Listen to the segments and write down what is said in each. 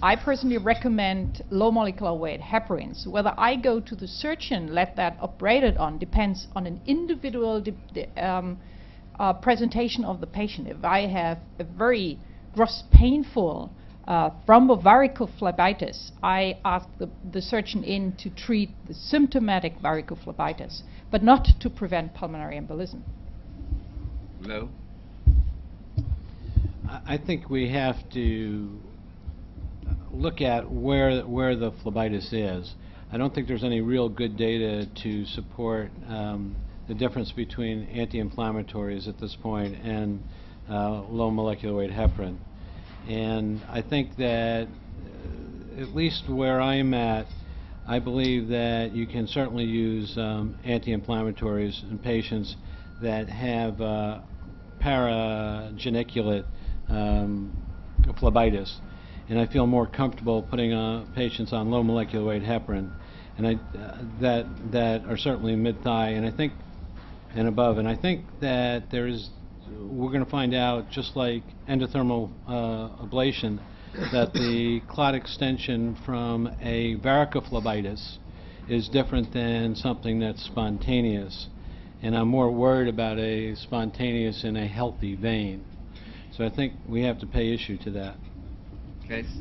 I personally recommend low molecular weight heparins. Whether I go to the surgeon, let that operated on, depends on an individual presentation of the patient. If I have a very gross painful thrombovaricophlebotitis, I ask the surgeon in to treat the symptomatic varicophlebitis, but not to prevent pulmonary embolism. Low? I think we have to look at where the phlebitis is. I don't think there's any real good data to support the difference between anti-inflammatories at this point and low molecular weight heparin. And I think that, at least where I'm at, I believe that you can certainly use anti-inflammatories in patients that have parageniculate phlebitis. And I feel more comfortable putting patients on low molecular weight heparin, and that are certainly mid-thigh, and I think, and above. And I think that we're going to find out, just like endothermal ablation, that the clot extension from a varicophlebitis is different than something that's spontaneous. And I'm more worried about a spontaneous in a healthy vein. So I think we have to pay issue to that. Case?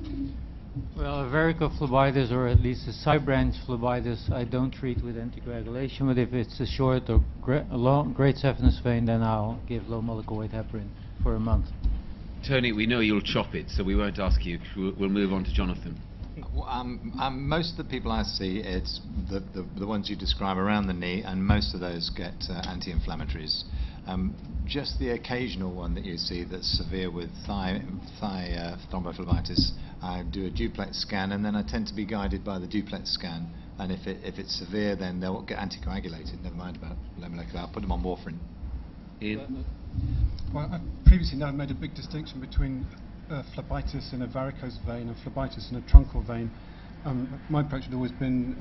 Well, a varicophlebitis, or at least a side branch phlebitis, I don't treat with anticoagulation, but if it's a short or great saphenous vein, then I'll give low molecular weight heparin for a month. Tony, we know you'll chop it, so we won't ask you. We'll move on to Jonathan. Most of the people I see, it's the ones you describe around the knee, and most of those get anti-inflammatories. Just the occasional one that you see that's severe with thigh thrombophlebitis, I do a duplex scan, and then I tend to be guided by the duplex scan. And if it's severe, then they'll get anticoagulated. Never mind about low molecular. I'll put them on warfarin. Ian? Well, I previously now made a big distinction between phlebitis in a varicose vein and phlebitis in a truncal vein. My approach had always been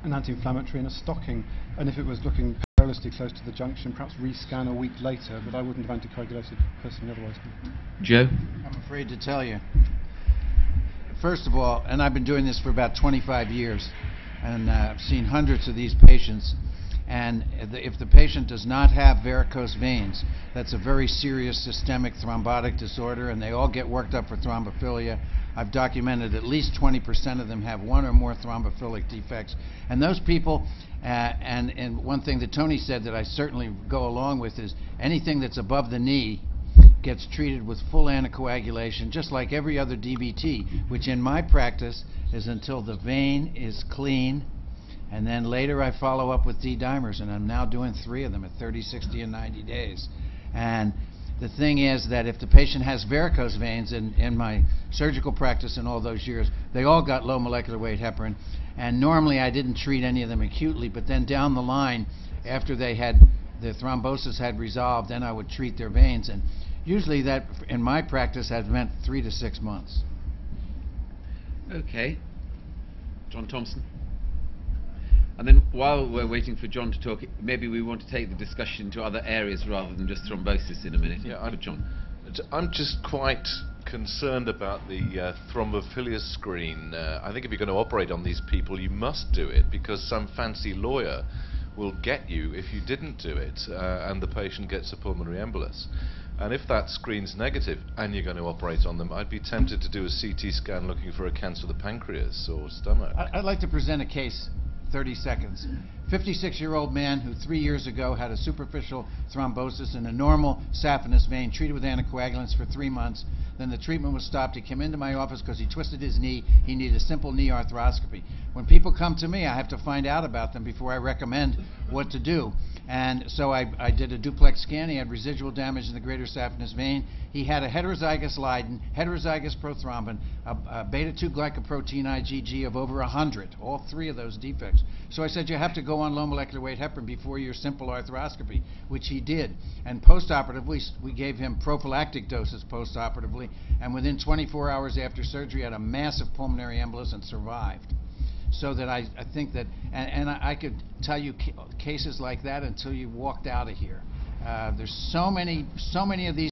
an anti-inflammatory and a stocking, and if it was looking perilously close to the junction, perhaps rescan a week later, but I wouldn't have anticoagulated personally otherwise. Joe? I'm afraid to tell you. First of all, and I've been doing this for about 25 years, and I've seen hundreds of these patients, and if the patient does not have varicose veins, that's a very serious systemic thrombotic disorder, and they all get worked up for thrombophilia. I've documented at least 20% of them have one or more thrombophilic defects. And those people, and one thing that Tony said that I certainly go along with is anything that's above the knee gets treated with full anticoagulation, just like every other DVT, which in my practice is until the vein is clean, and then later I follow up with D-dimers, and I'm now doing 3 of them at 30, 60, and 90 days. And the thing is that if the patient has varicose veins, in my surgical practice in all those years, they all got low molecular weight heparin, and normally I didn't treat any of them acutely, but then down the line, after the thrombosis had resolved, then I would treat their veins, and usually that, in my practice, has meant 3 to 6 months. Okay. John Thompson? And then while we're waiting for John to talk, maybe we want to take the discussion to other areas rather than just thrombosis in a minute. Yeah, John. I'm just quite concerned about the thrombophilia screen. I think if you're going to operate on these people, you must do it, because some fancy lawyer will get you if you didn't do it, and the patient gets a pulmonary embolus. And if that screen's negative and you're going to operate on them, I'd be tempted to do a CT scan looking for a cancer of the pancreas or stomach. I'd like to present a case. 30 seconds. 56-year-old man who 3 years ago had a superficial thrombosis in a normal saphenous vein, treated with anticoagulants for 3 months. Then the treatment was stopped. He came into my office because he twisted his knee. He needed a simple knee arthroscopy. When people come to me, I have to find out about them before I recommend what to do. And so I did a duplex scan. He had residual damage in the greater saphenous vein. He had a heterozygous Leiden, heterozygous prothrombin, a beta-2 glycoprotein IgG of over 100, all 3 of those defects. So I said, you have to go on low molecular weight heparin before your simple arthroscopy, which he did. And postoperatively, we gave him prophylactic doses postoperatively, and within 24 hours after surgery had a massive pulmonary embolus and survived. So that I think that, and I could tell you cases like that until you walked out of here. There's so many of these